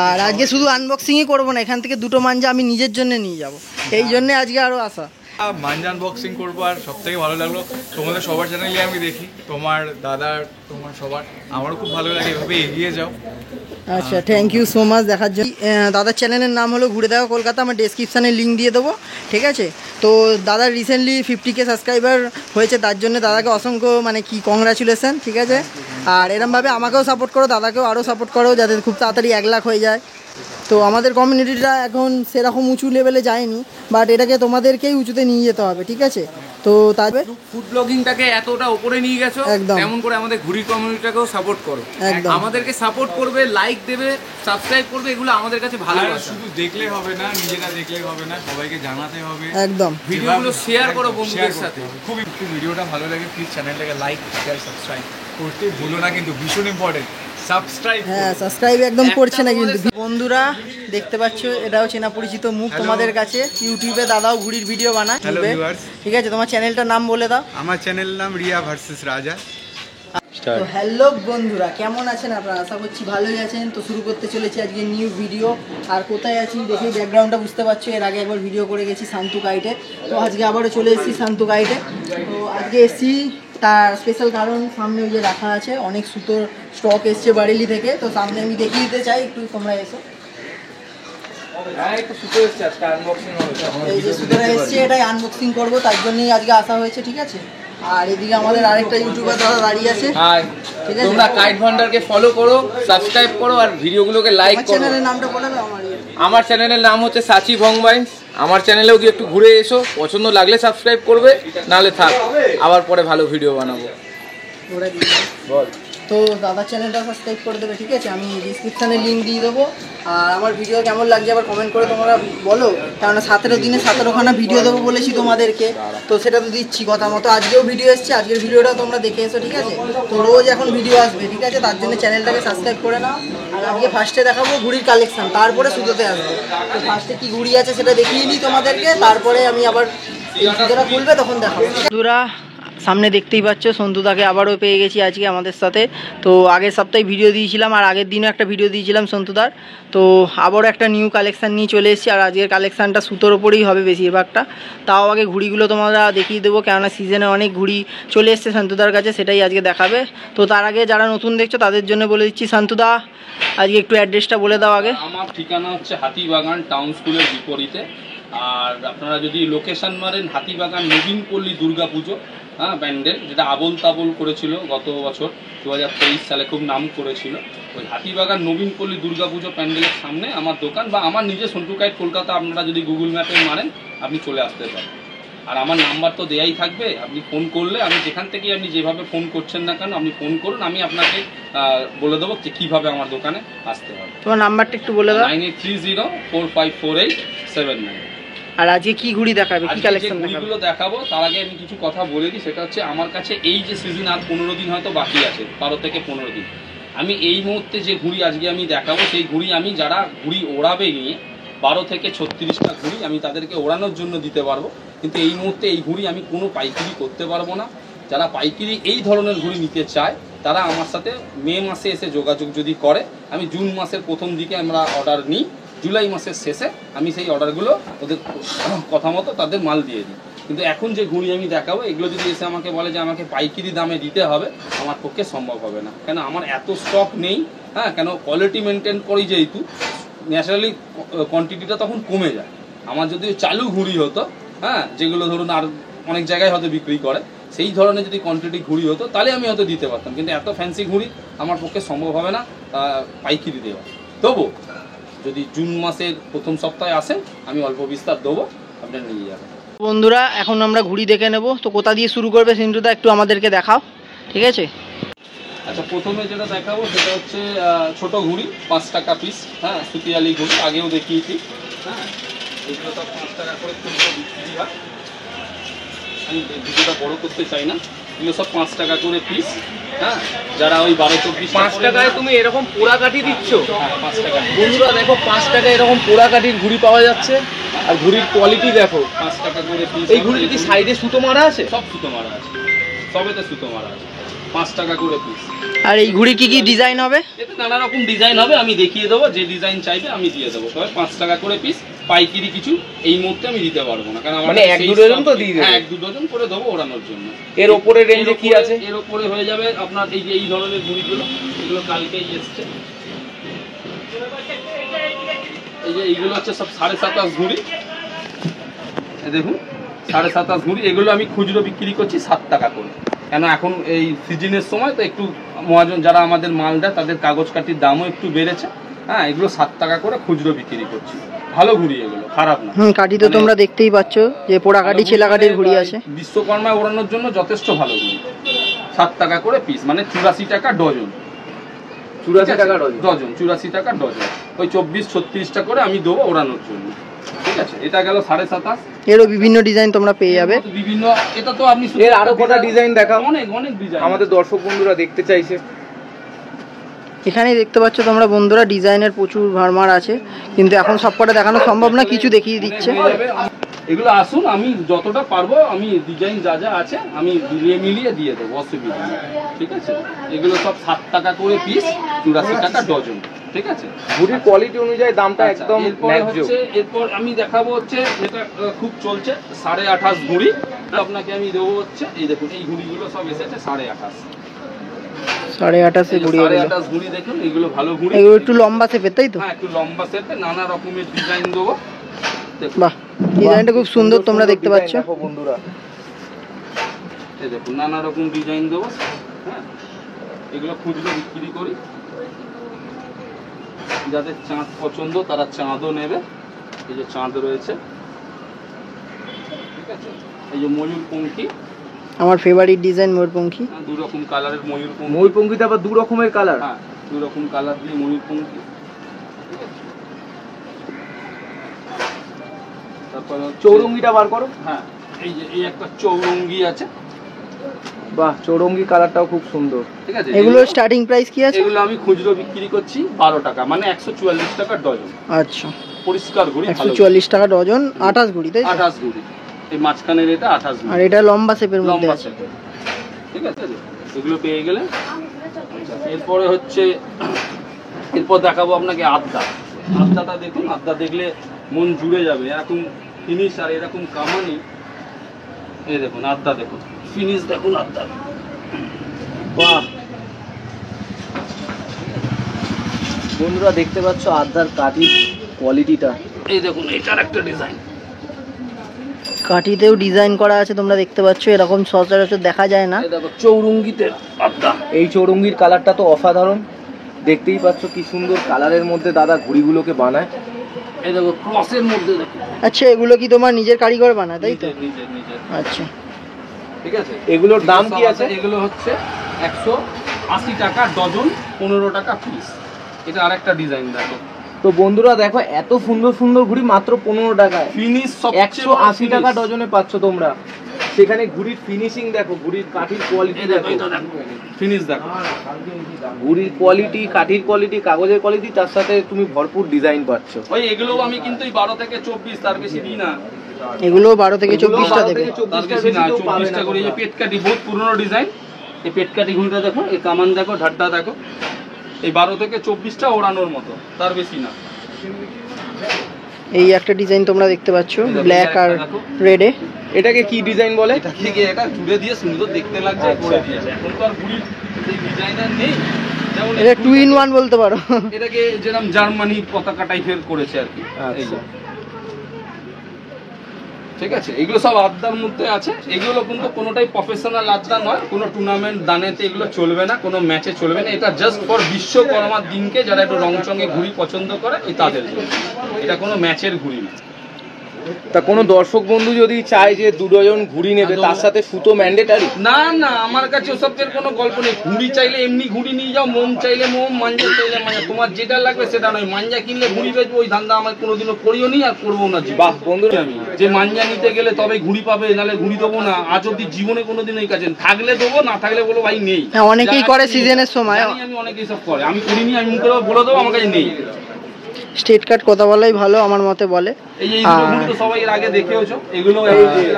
আর আজকে শুধু আনবক্সিংই করবো না, এখান থেকে দুটো মাঞ্জা আমি নিজের জন্য নিয়ে যাব, এই জন্য আজকে আরও আসা। মাঞ্জা আনবক্সিং করবো। আর সব থেকে ভালো লাগলো তোমাদের সবার চ্যানেলে আমি দেখি, তোমার দাদার তোমার সবার, আমারও খুব ভালো লাগে, এভাবে এগিয়ে যাও। আচ্ছা, থ্যাংক ইউ সো মাচ দেখার জন্য। দাদার চ্যানেলের নাম হলো ঘুরে দেখা কলকাতা, আমার ডেসক্রিপশানে লিঙ্ক দিয়ে দেবো, ঠিক আছে। তো দাদার রিসেন্টলি 50K সাবস্ক্রাইবার হয়েছে, তার জন্য দাদাকে অসংখ্য কংগ্রাচুলেশন, ঠিক আছে। আর এরমভাবে আমাকেও সাপোর্ট করো, দাদাকেও আরও সাপোর্ট করো, যাতে খুব তাড়াতাড়ি 1 লাখ হয়ে যায়। তো আমাদের কমিউনিটিটা এখন সেরকম উঁচু লেভেলে যায়নি, বাট এটাকে তোমাদেরকেই উঁচুতে নিয়ে যেতে হবে, ঠিক আছে। তো তারপরে ফুড ব্লগিংটাকে এতটা উপরে নিয়ে গেছো, তেমন করে আমাদের ঘুড়ির কমিউনিটিটাকেও সাপোর্ট করো, আমাদেরকে সাপোর্ট করবে, লাইক দেবে, সাবস্ক্রাইব করবে, এগুলো আমাদের কাছে ভালোবাসা। শুধু দেখলে হবে না, নিজেরা দেখলেই হবে না, সবাইকে জানাতে হবে, একদম ভিডিওগুলো শেয়ার করো বন্ধুদের সাথে। খুব একটু ভিডিওটা ভালো লাগে প্লিজ চ্যানেলটাকে লাইক শেয়ার সাবস্ক্রাইব করতে ভুলো না, কিন্তু ভীষণ ইম্পর্টেন্ট সাবস্ক্রাইব। হ্যাঁ, সাবস্ক্রাইব একদম করছে না কিন্তু। বন্ধুরা দেখতে পাচ্ছ, এটাও চেনা পরিচিত মুখ তোমাদের কাছে। ইউটিউবে দাদাও ঘুড়ির ভিডিও বানায়, ঠিক আছে। তোমার চ্যানেলটার নাম বলে দাও। আমার চ্যানেলের নাম রিয়া ভার্সেস রাজা। তো হ্যালো বন্ধুরা, কেমন আছেন আপনারা? আশা করছি ভালোই আছেন। তো শুরু করতে চলেছি আজকে নিউ ভিডিও। আর কোথায় আছি দেখেই ব্যাকগ্রাউন্ডটা বুঝতে পারছো, এর আগে একবার ভিডিও করে গেছি শান্তু গাইডে, তো আজকে আবারও চলে এসেছি শান্তু গাইডে। তো আজকে এসেছি তার স্পেশাল কারণ, সামনে ওই যে রাখা আছে অনেক সুতোর স্টক এসছে বারেলি থেকে, তো সামনে আমি দেখিয়ে দিতে চাই, একটু তোমরা এসো। এই যে সুতোটা এসছে, এটাই আনবক্সিং করবো, তার জন্যই আজকে আসা হয়েছে, ঠিক আছে। আর এদিকে আমাদের আরেকটা ইউটিউবার দাদা দাঁড়িয়ে আছে, ঠিক আছে। তোমরা কাইট ভান্ডারকে ফলো করো, সাবস্ক্রাইব করো, আর ভিডিওগুলোকে লাইক করো। চ্যানেলের নামটা বলে দাও। আমার চ্যানেলের নাম হচ্ছে সাচি ভংবাইন্স। আমার চ্যানেলেও গিয়ে একটু ঘুরে এসো, পছন্দ লাগলে সাবস্ক্রাইব করবে, নাহলে থাক, আবার পরে ভালো ভিডিও বানাবো। বল। তো দাদার চ্যানেলটা সাবস্ক্রাইব করে দেবে, ঠিক আছে। আমি ডিসক্রিপশানে লিঙ্ক দিয়ে দেবো। আর আমার ভিডিও কেমন লাগছে আবার কমেন্ট করে তোমরা বলো, কারণ 17 দিনে 17খানা ভিডিও দেবো বলেছি তোমাদেরকে, তো সেটা তো দিচ্ছি কথা মতো। আজকেও ভিডিও এসছে, আজকের ভিডিওটা তোমরা দেখে এসো, ঠিক আছে। তো রোজ এখন ভিডিও আসবে, ঠিক আছে, তার জন্য চ্যানেলটাকে সাবস্ক্রাইব করে নাও। আর আজকে ফার্স্টে দেখাবো ঘুড়ির কালেকশান, তারপরে সুতোতে আসবো। তো ফার্স্টে কী ঘুড়ি আছে সেটা দেখিয়ে নিই তোমাদেরকে, তারপরে আমি আবার সুতোটা খুলবে তখন দেখাবো। বন্ধুরা সামনে দেখতেই পাচ্ছ, সন্তুদাকে আবারও পেয়ে গেছি আজকে আমাদের সাথে। তো আগের সপ্তাহে ভিডিও দিয়েছিলাম, আর আগের দিনও একটা ভিডিও দিয়েছিলাম সন্তুদার। তো আবারও একটা নিউ কালেকশান নিয়ে চলে এসেছি, আর আজকের কালেকশানটা সুতোর ওপরেই হবে বেশিরভাগটা। তাও আগে ঘুড়িগুলো তোমরা দেখিয়ে দেবো, কেননা সিজনে অনেক ঘুড়ি চলে এসছে সন্তুদার কাছে, সেটাই আজকে দেখাবে। তো তার আগে যারা নতুন দেখছো তাদের জন্য বলে দিচ্ছি, সন্তুদা আজকে একটু অ্যাড্রেসটা বলে দাও আগে। আমার ঠিকানা হচ্ছে হাতিবাগান টাউন স্কুলের বিপরীতে। আর আপনারা যদি লোকেশন মারেন হাতিবাগান নবীন পল্লী দুর্গা পুজো, হ্যাঁ, ব্যান্ডেল, যেটা আবোল তাবোল করেছিল গত বছর 2023 সালে, খুব নাম করেছিল। ওই হাতিবাগান নবীন পল্লী দুর্গা পুজো প্যান্ডেলের সামনে আমার দোকান, বা আমার নিজে সন্টু গাইড কলকাতা আপনারা যদি গুগল ম্যাপে মারেন আপনি চলে আসতে পারেন। আর আমার নাম্বার তো দেয়াই থাকবে, আপনি ফোন করলে, আমি যেখান থেকেই আপনি যেভাবে ফোন করছেন না কেন আপনি ফোন করুন, আমি আপনাকে বলে দেবো যে কীভাবে আমার দোকানে আসতে হবে। তোমার নাম্বারটা একটু বলে দাও। 9830454879। আর আজকে কি ঘুড়ি দেখাবে, কি কালেকশন ঘুড়িগুলো দেখাবো, তার আগে আমি কিছু কথা বলে দিই। সেটা হচ্ছে আমার কাছে এই যে সিজন আর 15 দিন হয়তো বাকি আছে, 12 থেকে 15 দিন। আমি এই মুহূর্তে যে ঘুড়ি আজকে আমি দেখাবো, সেই ঘুড়ি আমি যারা ঘুড়ি ওড়াবে নিয়ে 12 থেকে 36টা ঘুড়ি আমি তাদেরকে ওড়ানোর জন্য দিতে পারবো। কিন্তু এই মুহূর্তে এই ঘুড়ি আমি কোনো পাইকারি করতে পারবো না। যারা পাইকারি এই ধরনের ঘুড়ি নিতে চায় তারা আমার সাথে মে মাসে এসে যোগাযোগ যদি করে, আমি জুন মাসের প্রথম দিকে আমরা অর্ডার নিই, জুলাই মাসের শেষে আমি সেই অর্ডারগুলো ওদের কথা মতো তাদের মাল দিয়ে দিই। কিন্তু এখন যে ঘুড়ি আমি দেখাবো, এগুলো যদি এসে আমাকে বলে যে আমাকে পাইকারি দামে দিতে হবে, আমার পক্ষে সম্ভব হবে না, কেন আমার এত স্টক নেই। হ্যাঁ, কেন কোয়ালিটি মেনটেন করি যেহেতু, ন্যাচারালি কোয়ান্টিটিটা তখন কমে যায়। আমার যদি চালু ঘুড়ি হতো, হ্যাঁ, যেগুলো ধরুন আর অনেক জায়গায় হয়তো বিক্রি করে, সেই ধরনের যদি কোয়ান্টিটি ঘুড়ি হতো তাহলে আমি হয়তো দিতে পারতাম। কিন্তু এত ফ্যান্সি ঘুড়ি আমার পক্ষে সম্ভব হবে না পাইকারি দেওয়া। তবু যদি জুন মাসের প্রথম সপ্তাহে আসেন আমি অল্প বিস্তার দেবো, আপনারা নিয়ে যাবেন। বন্ধুরা এখন আমরা ঘুড়ি দেখে নেব, তো কোথা দিয়ে শুরু করবে সিন্টুদা একটু আমাদেরকে দেখাও, ঠিক আছে। আচ্ছা, প্রথমে যেটা দেখাবো সেটা হচ্ছে ছোট ঘুড়ি, 5 টাকা পিস, হ্যাঁ, সুতিয়ালি ঘুড়ি, আগেও দেখিয়েছি। হ্যাঁ, এগুলো তো 5 টাকা করে বিক্রি হয়। আমি ভিডিওটা বড় করতে চাই না, এগুলো সব 5 টাকা করে পিস। হ্যাঁ, যারা ওই 12-24 5 টাকায় তুমি এরকম পোড়া কাঠি দিচ্ছ? হ্যাঁ, 5 টাকা। বন্ধুরা দেখো, 5 টাকায় এরকম পোড়া কাঠির ঘুড়ি পাওয়া যাচ্ছে, আর ঘুড়ির কোয়ালিটি দেখো। 5 টাকা করে পিস। এই ঘুড়ি কি সাইডে সুতো মারা আছে? সব সুতো মারা আছে, সবেতে সুতো মারা আছে। 5 টাকা করে পিস। আর এই ঘুড়ি কি কি ডিজাইন হবে? এতে নানা রকম ডিজাইন হবে, আমি দেখিয়ে দেবো, যে ডিজাইন চাইবে আমি দিয়ে দেবো। তবে 5 টাকা করে পিস, পাইকারি কিছু এই মুহূর্তে আমি দিতে পারবো না, কারণ মানে 1-2 ডজন তো দিয়ে দেবে? হ্যাঁ 1-2 ডজন করে দেবো ওড়ানোর জন্য। এর উপরে রেঞ্জে কি আছে? এর উপরে হয়ে যাবে আপনার এই যে এই ধরনের ঘুড়িগুলো, এগুলো কালকেই এসছে। এই যে এইগুলো হচ্ছে সব 27.5 ঘুড়ি, দেখুন 27.5 ঘুড়ি। এগুলো আমি খুচরো বিক্রি করছি 7 টাকা করে, কেন এখন এই সিজনের সময় তো একটু মহাজন যারা আমাদের মাল দেয় তাদের কাগজ কাঠির দামও একটু বেড়েছে। হ্যাঁ, এগুলো 7 টাকা করে খুচরো বিক্রি করছি। ভালো ঘুড়ি এগুলো, খারাপ না। কাঠি তো তোমরা দেখতেই পাচ্ছ যে পোড়া কাঠি ছেলা কাঠির ঘুড়ি আছে। বিশ্বকর্মায় ওড়ানোর জন্য যথেষ্ট ভালো ঘুড়ি। 7 টাকা করে পিস, মানে 84 টাকা ডজন। 84 টাকা ডজন? 84 টাকা ডজন। ওই 24-36টা করে আমি দেবো ওড়ানোর জন্য। ঠিক আছে, এটা গেল 27.5। এরও বিভিন্ন ডিজাইন তোমরা পেয়ে যাবে। বিভিন্ন, এটা তো আপনি এর আরো কটা ডিজাইন দেখাও, অনেক অনেক ডিজাইন আমাদের দর্শক বন্ধুরা দেখতে চাইছে। এখানে দেখতে পাচ্ছ তোমরা বন্ধুরা, ডিজাইনের প্রচুর ভারমার আছে, কিন্তু এখন সবকটা দেখানো সম্ভব না, কিছু দেখিয়ে দিচ্ছে। এগুলো আসুন, আমি যতটা পারবো আমি ডিজাইন যা যা আছে আমি মিলিয়ে দিয়ে দেবো, অসুবিধা নেই। ঠিক আছে, এগুলো সব 7 টাকা করে পিস, 84 টাকা ডজন। ঠিক আছে, ঘুড়ির কোয়ালিটি অনুযায়ী দামটা একদম ন্যায্য। এরপর আমি দেখাবো হচ্ছে যেটা খুব চলছে 28.5 ঘুড়ি। আপনাকে আমি দেবো হচ্ছে, এই দেখুন এই ঘুড়িগুলো সব এসেছে 28.5। 28.5 ঘুড়ি, 28.5 ঘুড়ি দেখুন, এগুলো ভালো ঘুড়ি। এগুলো একটু লম্বা শেপের, তাই তো? হ্যাঁ, একটু লম্বা শেপে, নানা রকমের ডিজাইন দেবো। বাহ, ডিজাইনটা খুব সুন্দর, তোমরা দেখতে পাচ্ছ বন্ধুরা। এই দেখুন নানা রকম ডিজাইন দেবো। হ্যাঁ, এগুলো খুচরো বিক্রি করি, যাদের চাঁদ পছন্দ তারা চাঁদও নেবে। এই যে চাঁদ রয়েছে, ঠিক আছে। এই যে ময়ূরপঙ্খী, আমার ফেভারিট ডিজাইন ময়ূরপঙ্খী। 2 রকম কালারের ময়ূরপঙ্খী। ময়ূরপঙ্খীতে আবার 2 রকমের কালার? হ্যাঁ, 2 রকম কালার দিয়ে ময়ূরপঙ্খী। ঠিক আছে, তারপর চৌরঙ্গিটা বার করো। হ্যাঁ, এই যে এই একটা চৌরঙ্গি আছে। বাহ, চৌরঙ্গি কালারটাও খুব সুন্দর। ঠিক আছে, এগুলো স্টার্টিং প্রাইস কি আছে? এগুলো আমি খুচরো বিক্রি করছি 12 টাকা, মানে 144 টাকা ডজন। আচ্ছা, পরিষ্কার ঘুড়ি, 144 টাকা ডজন, 28 ঘুড়ি, তাই তো? 28 ঘুড়ি, এই মাঝখানের এটা 28 ঘুড়ি। আর এটা লম্বা শেপের মধ্যে লম্বা আছে। শেপের। ঠিক আছে, এগুলো পেয়ে গেলে। এরপরে হচ্ছে, এরপর দেখাবো আপনাকে আদ্যা। আদ্যাটা দেখুন, আদ্যা দেখলে মন জুড়ে যাবে, এরকম ফিনিশ আর এরকম কামানি। এই দেখুন আদ্যা, দেখুন ফিনিশ, দেখুন আদ্যা। বাহ, বন্ধুরা দেখতে পাচ্ছ আদ্যার কাঠির কোয়ালিটিটা। এই দেখুন এটার একটা ডিজাইন, কাঠিতেও ডিজাইন করা আছে, তোমরা দেখতে পাচ্ছ, এরকম সচরাচর দেখা যায় না। এই দেখো চৌরঙ্গিতে আদ্যা। এই চৌরঙ্গির কালারটা তো অসাধারণ, দেখতেই পাচ্ছ কি সুন্দর কালারের মধ্যে দাদা ঘুড়িগুলোকে বানায়। এই দেখো ক্রসের মধ্যে দেখুন। আচ্ছা, এগুলো কি তোমার নিজের কারিগর বানায়, তাই তো? নিজের নিজের। আচ্ছা, ঠিক আছে, এগুলোর দাম কি আছে? এগুলো হচ্ছে 180 টাকা ডজন, 15 টাকা পিস। এটা আরেকটা ডিজাইন দেখো। তো বন্ধুরা দেখো, এত সুন্দর সুন্দর ঘুড়ি মাত্র 15 টাকায়, ফিনিশ 180 টাকা ডজনে পাচ্ছ তোমরা। সেখানে ঘুড়ির ফিনিশিং দেখো, ঘুড়ির কাঠির কোয়ালিটি দেখো, ফিনিশ দেখো, ঘুড়ির কোয়ালিটি, কাঠির কোয়ালিটি, কাগজের কোয়ালিটি, তার সাথে তুমি ভরপুর ডিজাইন পাচ্ছ। ওই এগুলো আমি কিন্তু 12 থেকে 24, তার বেশি দিই না। এগুলো 12 থেকে 24টা দেবে। তার বেশি না, 24টা করে। এই যে পেটকাটি, বহুত পুরনো ডিজাইন। এই পেটকাটি ঘুড়িটা দেখো, এই কামান দেখো, ঢাড্ডা দেখো। এই 12 থেকে 24টা ওড়ানোর মতো, তার বেশি না। এই একটা ডিজাইন তোমরা দেখতে পাচ্ছ, ব্ল্যাক আর রেডে। এটাকে কি ডিজাইন বলে? এটা থেকে এটা জুড়ে দিয়ে সুন্দর দেখতে লাগছে, করে দিয়েছে। এখন তো আর ঘুড়ির সেই ডিজাইনার নেই, যেমন এটা 2 in 1 বলতে পারো। এটাকে যেরকম জার্মানি পতাকা টাইপের করেছে আর কি। এই যে, ঠিক আছে, এগুলো সব আড্ডার মধ্যে আছে। এগুলো কিন্তু কোনোটাই প্রফেশনাল আড্ডা নয়, কোনো টুর্নামেন্ট দানেতে এগুলো চলবে না, কোনো ম্যাচে চলবে না। এটা জাস্ট ফর বিশ্বকর্মার দিনকে যারা একটু রংচঙে ঘুড়ি পছন্দ করে, এই তাদের জন্য। এটা কোনো ম্যাচের ঘুড়ি না। তা কোনো দর্শক বন্ধু যদি চায় যে 2 ডজন ঘুড়ি নেবে, তার সাথে সুতো ম্যান্ডেটারি? না না, আমার কাছে ওসবের কোনো গল্প নেই। ঘুড়ি চাইলে এমনি ঘুড়ি নিয়ে যাও, মোম চাইলে মোম, মাঞ্জা চাইলে মাঞ্জা, তোমার যেটা লাগবে সেটা নয়। মাঞ্জা কিনলে ঘুড়ি বেচবো, ওই ধান্দা আমার কোনোদিনও করিও নি আর করবো না। বাহ বন্ধুরা, আমি যে মাঞ্জা নিতে গেলে তবে ঘুড়ি পাবে, নাহলে ঘুড়ি দেবো না। আজ অব্দি জীবনে কোনোদিন এই কাছে থাকলে দেবো, না থাকলে বলো ভাই নেই। হ্যাঁ, অনেকেই করে সিজনের সময়। আমি অনেকেই সব করে, আমি করিনি, আমি মুখে বলে দেবো আমার কাছে নেই। স্ট্রেট কাট কথা বলাই ভালো আমার মতে বলে। এই যে এইগুলো ঘুড়ি তো সবাই এর আগে দেখেওছো, এগুলো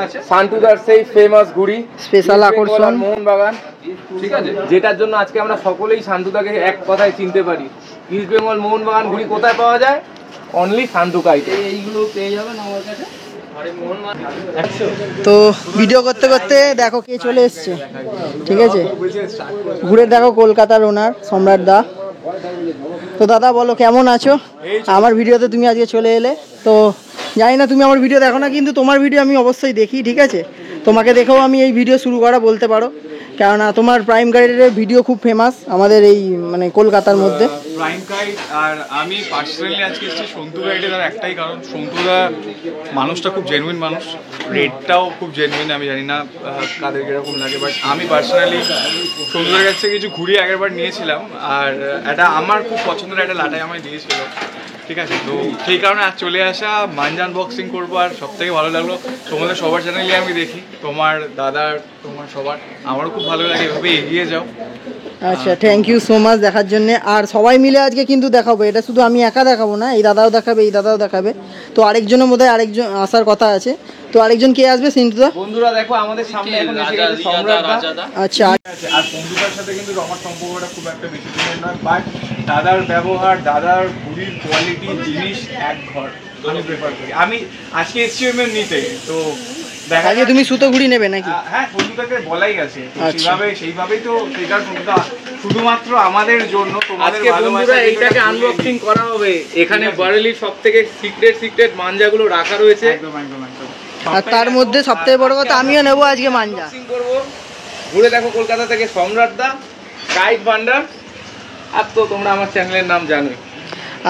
আছে সান্টুদার সেই ফেমাস ঘুড়ি, স্পেশাল আকর্ষণ মোহনবাগান, ঠিক আছে। যেটার জন্য আজকে আমরা সকলেই শান্তুদাকে এক কথায় চিনতে পারি। ইস্ট বেঙ্গল মোহনবাগান ঘুড়ি কোথায় পাওয়া যায়? অনলি শান্তুকাইতে। এইগুলো পেয়ে যাবেন আমার কাছে। তো ভিডিও করতে করতে দেখো কে চলে এসছে, ঠিক আছে, ঘুরে দেখো কলকাতার ওনার সম্রাট দা। তো দাদা বলো কেমন আছো? আমার ভিডিওতে তুমি আজকে চলে এলে, তো জানি না তুমি আমার ভিডিও দেখো না, কিন্তু তোমার ভিডিও আমি অবশ্যই দেখি, ঠিক আছে। তোমাকে দেখেও আমি এই ভিডিও শুরু করা বলতে পারো, কেননা তোমার প্রাইম গাইডের ভিডিও খুব ফেমাস আমাদের এই মানে কলকাতার মধ্যে। প্রাইম গাইড আর আমি পার্সোনালি আজকে এসেছি সন্তু গাইডে, তার একটাই কারণ সন্তুদা মানুষটা খুব জেনুইন মানুষ, রেটটাও খুব জেনুইন। আমি জানি না কাদের কিরকম লাগে, বাট আমি পার্সোনালি সন্তুদার কাছ থেকে কিছু ঘুড়ি আগেরবার নিয়েছিলাম, আর এটা আমার খুব পছন্দের একটা লাটাই আমায় দিয়েছিল, ঠিক আছে। তো সেই কারণে আজ চলে আসা, মাঞ্জা আনবক্সিং করবো। আর সব থেকে ভালো লাগলো তোমাদের সবার চ্যানেলে আমি দেখি, তোমার দাদার, তোমার সবার, আমারও খুব ভালো লাগে, এভাবে এগিয়ে যাও। আচ্ছা, থ্যাংক ইউ সো মাচ দেখার জন্য। আর সবাই মিলে আজকে কিন্তু দেখাবো, এটা শুধু আমি একা দেখাবো না, এই দাদাও দেখাবে, এই দাদাও দেখাবে। তো আরেকজনের মধ্যে আরেকজন আসার কথা আছে, তো আরেকজন কে আসবে সিন্টুদা? বন্ধুরা দেখো আমাদের সামনে এখন এসে গেছে সম্রাট দা। আচ্ছা, আর বন্ধুদের সাথে কিন্তু আমার সম্পর্কটা খুব একটা বেশি দিনের নয়, বাট দাদার ব্যবহার, দাদার ঘুড়ির কোয়ালিটি, জিনিস এক ঘর আমি প্রেফার করি। আমি আজকে এসছি এমএম নিতে, তো দেখা আজকে তুমি সুতো ঘুড়ি নেবে নাকি? হ্যাঁ, বন্ধুটাকে বলাই গেছে, তো আচ্ছা। সেইভাবেই তো সেটার বন্ধুটা শুধুমাত্র আমাদের জন্য, তোমাদের আজকে বন্ধুরা এইটাকে আনবক্সিং করা হবে। এখানে বারেলির সবথেকে সিক্রেট মাঞ্জাগুলো রাখা রয়েছে। একদম একদম একদম। আর তার মধ্যে সবথেকে বড় কথা আমিও নেবো আজকে মাঞ্জা। আনবক্সিং করব। ঘুরে দেখো কলকাতা থেকে সম্রাট দা, কাইট ভান্ডার। আর তো তোমরা আমার চ্যানেলের নাম জানোই।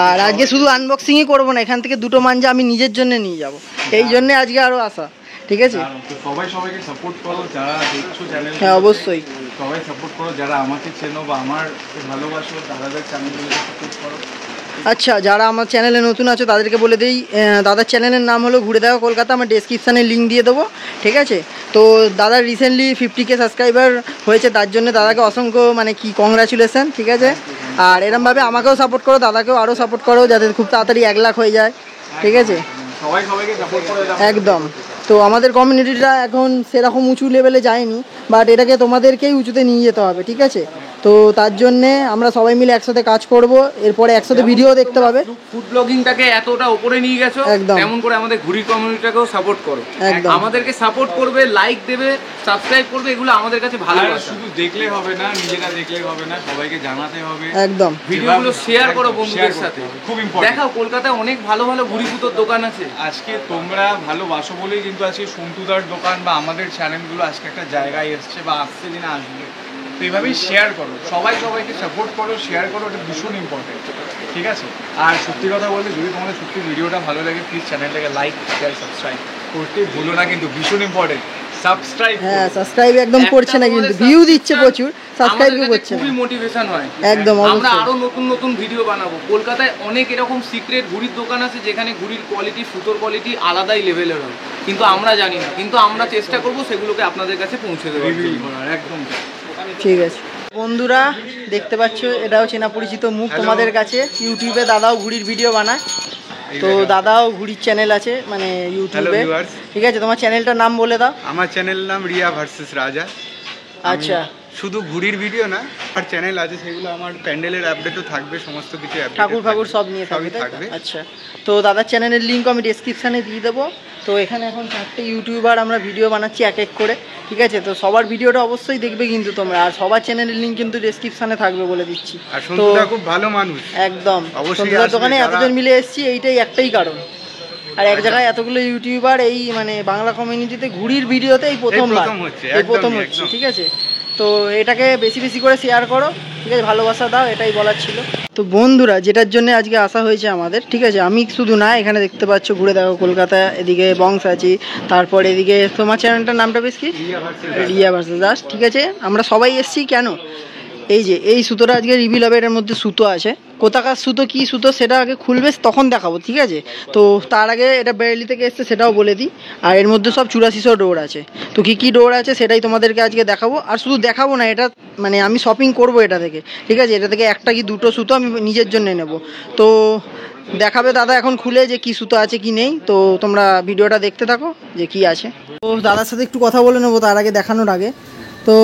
আর আজকে শুধু আনবক্সিংই করবো না, এখান থেকে দুটো মাঞ্জা আমি নিজের জন্য নিয়ে যাব, এই জন্য আজকে আরো আসা, ঠিক আছে। তো সবাই সবাইকে সাপোর্ট করো, যারা দেখছো চ্যানেল, হ্যাঁ অবশ্যই সবাই সাপোর্ট করো, যারা আমাকে চেনো বা আমার ভালোবাসো, দাদাদের চ্যানেলগুলোকে সাপোর্ট করো। আচ্ছা, যারা আমার চ্যানেলে নতুন আছো তাদেরকে বলে দিই, দাদার চ্যানেলের নাম হলো ঘুরে দেখা কলকাতা, আমার ডেসক্রিপশানে লিঙ্ক দিয়ে দেবো, ঠিক আছে। তো দাদার রিসেন্টলি 50K সাবস্ক্রাইবার হয়েছে, তার জন্য দাদাকে অসংখ্য মানে কি কংগ্রাচুলেশন, ঠিক আছে। আর এরমভাবে আমাকেও সাপোর্ট করো, দাদাকেও আরও সাপোর্ট করো, যাতে খুব তাড়াতাড়ি 1 লাখ হয়ে যায়, ঠিক আছে। সবাই সবাইকে সাপোর্ট করো। একদম। তো আমাদের কমিউনিটিটা এখন সেরকম উঁচু লেভেলে যায়নি, বাট এটাকে তোমাদেরকেই উঁচুতে নিয়ে যেতে হবে, ঠিক আছে। তো তার জন্যে আমরা সবাই মিলে একসাথে কাজ করব, এরপরে একসাথে ভিডিও দেখতে পাবে। ফুড ব্লগিংটাকে এতটা উপরে নিয়ে গেছো, একদম। তেমন করে আমাদের ঘুড়ির কমিউনিটিটাকেও সাপোর্ট করো। একদম। আমাদেরকে সাপোর্ট করবে, লাইক দেবে, সাবস্ক্রাইব করবে, এগুলো আমাদের কাছে আর ভালোবাসা। শুধু দেখলে হবে না, নিজেরা দেখলে হবে না, সবাইকে জানাতে হবে। একদম। ভিডিওগুলো শেয়ার করো বন্ধুদের Share সাথে, করো, খুব ইম্পর্টেন্ট। দেখাও কলকাতায় অনেক ভালো ভালো ঘুড়ি সুতোর দোকান আছে। আজকে তোমরা ভালোবাসো বলেই কিন্তু আজকে সন্তুদার দোকান বা আমাদের চ্যানেলগুলো আজকে একটা জায়গায় এসছে বা আসছে দিনে আসবে। তো এইভাবেই শেয়ার করো, সবাই সবাইকে সাপোর্ট করো, শেয়ার করো, এটা ভীষণ ইম্পর্টেন্ট, ঠিক আছে। আর সত্যি কথা বলতে, যদি তোমাদের সত্যি ভিডিওটা ভালো লাগে, প্লিজ চ্যানেলটাকে লাইক, শেয়ার, সাবস্ক্রাইব করতে ভুলো না, কিন্তু ভীষণ ইম্পর্টেন্ট। সাবস্ক্রাইব, হ্যাঁ সাবস্ক্রাইব একদম করছে না, কিন্তু ভিউ দিচ্ছে প্রচুর, সাবস্ক্রাইবও করছে না। খুবই মোটিভেশন হয়। একদম আমরা অবশ্যই। আরো নতুন নতুন ভিডিও বানাবো। কলকাতায় অনেক এরকম সিক্রেট ঘুড়ির দোকান আছে, যেখানে ঘুড়ির কোয়ালিটি, সুতোর কোয়ালিটি আলাদাই লেভেলের হয়, কিন্তু আমরা জানি না, কিন্তু আমরা চেষ্টা করব সেগুলোকে আপনাদের কাছে পৌঁছে দেওয়ার রিভিল জন্য। করার, একদম। ঠিক আছে বন্ধুরা, দেখতে পাচ্ছ এটাও চেনা পরিচিত মুখ তোমাদের কাছে। ইউটিউবে দাদাও ঘুড়ির ভিডিও বানায়, তো দাদাও ঘুড়ির চ্যানেল আছে মানে ইউটিউবে, viewers। ঠিক আছে। তোমার চ্যানেলটার নাম বলে দাও। আমার চ্যানেল নাম রিয়া ভার্সেস রাজা। আচ্ছা, শুধু ঘুড়ির ভিডিও না, আর চ্যানেল আছে, সেগুলো আমার প্যান্ডেলের আপডেটও থাকবে, সমস্ত কিছু updated ঠাকুর ফাকুর থাকবে। সব নিয়ে থাকবে, সবই তাই তো? থাকবে। আচ্ছা, তো দাদার চ্যানেলের লিঙ্ক আমি ডেসক্রিপশানে দিয়ে দেবো। তো এখানে এখন 4টে ইউটিউবার আমরা ভিডিও বানাচ্ছি এক এক করে, ঠিক আছে। তো সবার ভিডিওটা অবশ্যই দেখবে কিন্তু তোমরা, আর সবার চ্যানেলের লিঙ্ক কিন্তু ডেসক্রিপশানে থাকবে বলে দিচ্ছি। আর তো সন্তুদা খুব ভালো মানুষ। একদম, অবশ্যই সন্তুদার আসবে দোকানে যারা- এতজন মিলে এসেছি, এইটাই একটাই কারণ। আর এক জায়গায় এতগুলো ইউটিউবার এই মানে বাংলা কমিউনিটিতে ঘুড়ির ভিডিওতে এই প্রথমবার, প্রথম হচ্ছে, এই প্রথম একদমই, হচ্ছে, একদম। ঠিক আছে। তো এটাকে বেশি বেশি করে শেয়ার করো, ঠিক আছে, ভালোবাসা দাও, এটাই বলার ছিল। তো বন্ধুরা, যেটার জন্য আজকে আসা হয়েছে আমাদের, ঠিক আছে, আমি শুধু না, এখানে দেখতে পাচ্ছ ঘুরে দেখো কলকাতা, এদিকে বংশ আছি, তারপর এদিকে তোমার চ্যানেলটার নামটা বেশ কি, রিয়া ভার্সেস দাস, ঠিক আছে। আমরা সবাই এসেছি কেন, এই যে এই সুতোটা আজকে রিভিল হবে, এটার মধ্যে সুতো আছে, কোথাকার সুতো কি সুতো সেটা আগে খুলবে, তখন দেখাবো, ঠিক আছে। তো তার আগে এটা বেরেলি থেকে এসছে সেটাও বলে দিই। আর এর মধ্যে সব 8400 ডোর আছে, তো কী কী ডোর আছে সেটাই তোমাদেরকে আজকে দেখাবো। আর শুধু দেখাবো না, এটা মানে আমি শপিং করব এটা থেকে, ঠিক আছে। এটা থেকে একটা কি দুটো সুতো আমি নিজের জন্য নেব। তো দেখাবে দাদা এখন খুলে যে কি সুতো আছে কি নেই। তো তোমরা ভিডিওটা দেখতে থাকো যে কি আছে। তো দাদার সাথে একটু কথা বলে নেবো তার আগে, দেখানোর আগে। তো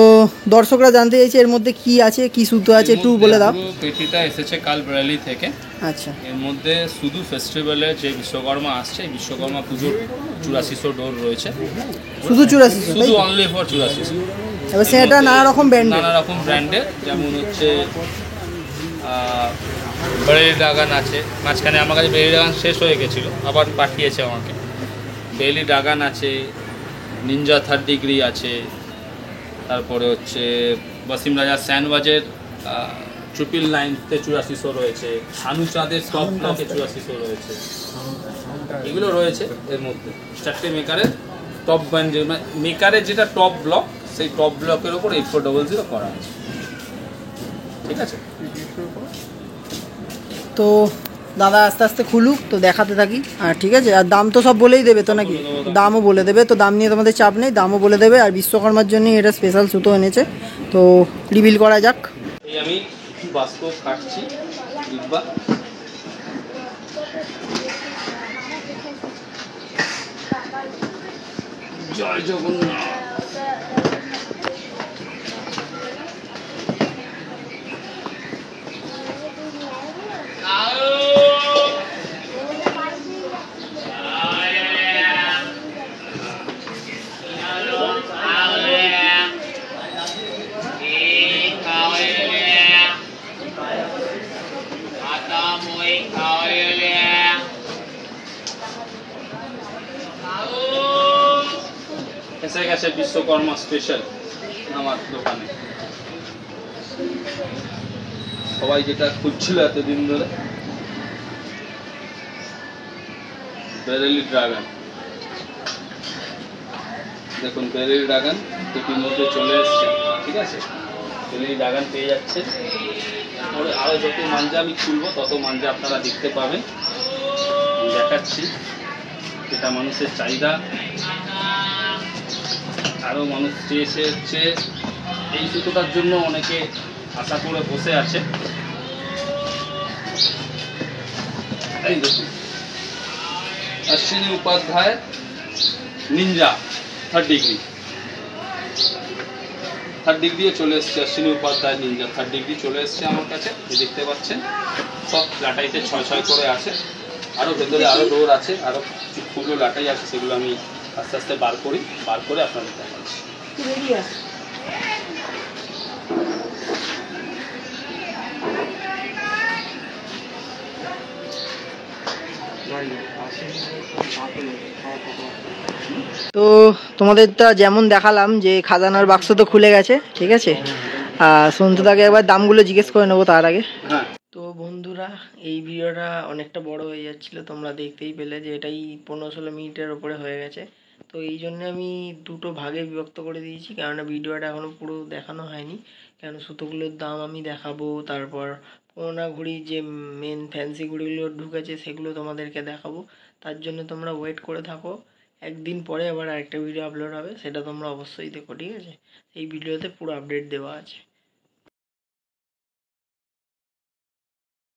দর্শকরা জানতে চাইছে এর মধ্যে কি আছে, কি সুতো আছে, একটু বলে দাও। পুরো পেটিটা এসেছে কাল বেরালি থেকে। আচ্ছা, এর মধ্যে শুধু ফেস্টিভ্যালে যে বিশ্বকর্মা আসছে, এই বিশ্বকর্মা পুজোর 8400 ডোর রয়েছে, শুধু 84, শুধু অনলি ফর 8400। এবার সেটা নানা রকম ব্র্যান্ড। নানা রকম ব্র্যান্ডের, যেমন হচ্ছে বেরেলি ড্রাগন আছে। মাঝখানে আমার কাছে বেরেলি ড্রাগন শেষ হয়ে গেছিলো, আবার পাঠিয়েছে আমাকে। বেরেলি ড্রাগন আছে, নিনজা 3rd ডিগ্রি আছে, তারপরে হচ্ছে বসিম রাজা স্যান্ডবাজের 999-তে 8400 রয়েছে, শানুচাঁদের টপ ব্লকে 8400 রয়েছে। এগুলো রয়েছে এর মধ্যে 4টে মেকারের টপ ব্র্যান্ড, মেকারের যেটা টপ ব্লক, সেই টপ ব্লকের ওপর 8400 করা আছে। ঠিক আছে, তো দাদা আস্তে আস্তে খুলুক, তো দেখাতে থাকি। আর ঠিক আছে, আর দাম তো সব বলেই দেবে তো নাকি? দামও বলে দেবে, তো দাম নিয়ে তোমাদের চাপ নেই, দামও বলে দেবে। আর বিশ্বকর্মার জন্য এটা স্পেশাল সুতো এনেছে, তো রিভিল করা যাক। এই আমি বাস্কো কাটছি ডিব্বা। জয় জগন্নাথ। এসে গেছে বিশ্বকর্মা স্পেশাল আমার দোকানে। সবাই যেটা খুঁজছিল এতদিন ধরে, বেরেলি ড্রাগন। দেখুন বেরেলি ড্রাগন পেটির মধ্যে চলে এসছে। ঠিক আছে, বেরেলি ড্রাগন পেয়ে যাচ্ছে। তারপরে আরও যত মাঞ্জা আমি খুলবো তত মাঞ্জা আপনারা দেখতে পাবেন। দেখাচ্ছি, এটা মানুষের চাহিদা। আরও মানুষ চেয়েছে হচ্ছে এই সুতোটার জন্য, অনেকে আশা করে বসে আছে। এই দেখুন, Ashwini Upadhyay Ninja 3rd degree. 3rd degree চলে এসছে, Ashwini Upadhyay Ninja 3rd degree চলে এসছে আমার কাছে। দেখতে পাচ্ছেন সব লাটাইতে 6 করে আছে। আরও ভেতরে আরও ডোর আছে, আরও কিছু লাটাই আছে, সেগুলো আমি আস্তে আস্তে বার করে আপনাদের দেখাচ্ছি। তো তোমাদেরটা যেমন দেখালাম যে খাজানার বাক্স তো খুলে গেছে, ঠিক আছে। আর সন্তুদাকে একবার দামগুলো জিজ্ঞেস করে নেবো তার আগে। হ্যাঁ, তো বন্ধুরা, এই ভিডিওটা অনেকটা বড় হয়ে যাচ্ছিল, তোমরা দেখতেই পেলে যে এটাই 15-16 মিনিটের ওপরে হয়ে গেছে। তো এই জন্য আমি দুটো ভাগে বিভক্ত করে দিয়েছি, কেননা ভিডিওটা এখনও পুরো দেখানো হয়নি। কেন সুতোগুলোর দাম আমি দেখাবো, তারপর পোনা ঘুড়ি যে মেন ফ্যান্সি ঘুড়িগুলো ঢুকেছে সেগুলো তোমাদেরকে দেখাবো। তার জন্য তোমরা ওয়েট করে থাকো, একদিন পরে আবার আরেকটা ভিডিও আপলোড হবে, সেটা তোমরা অবশ্যই দেখো, ঠিক আছে। এই ভিডিওতে পুরো আপডেট দেওয়া আছে।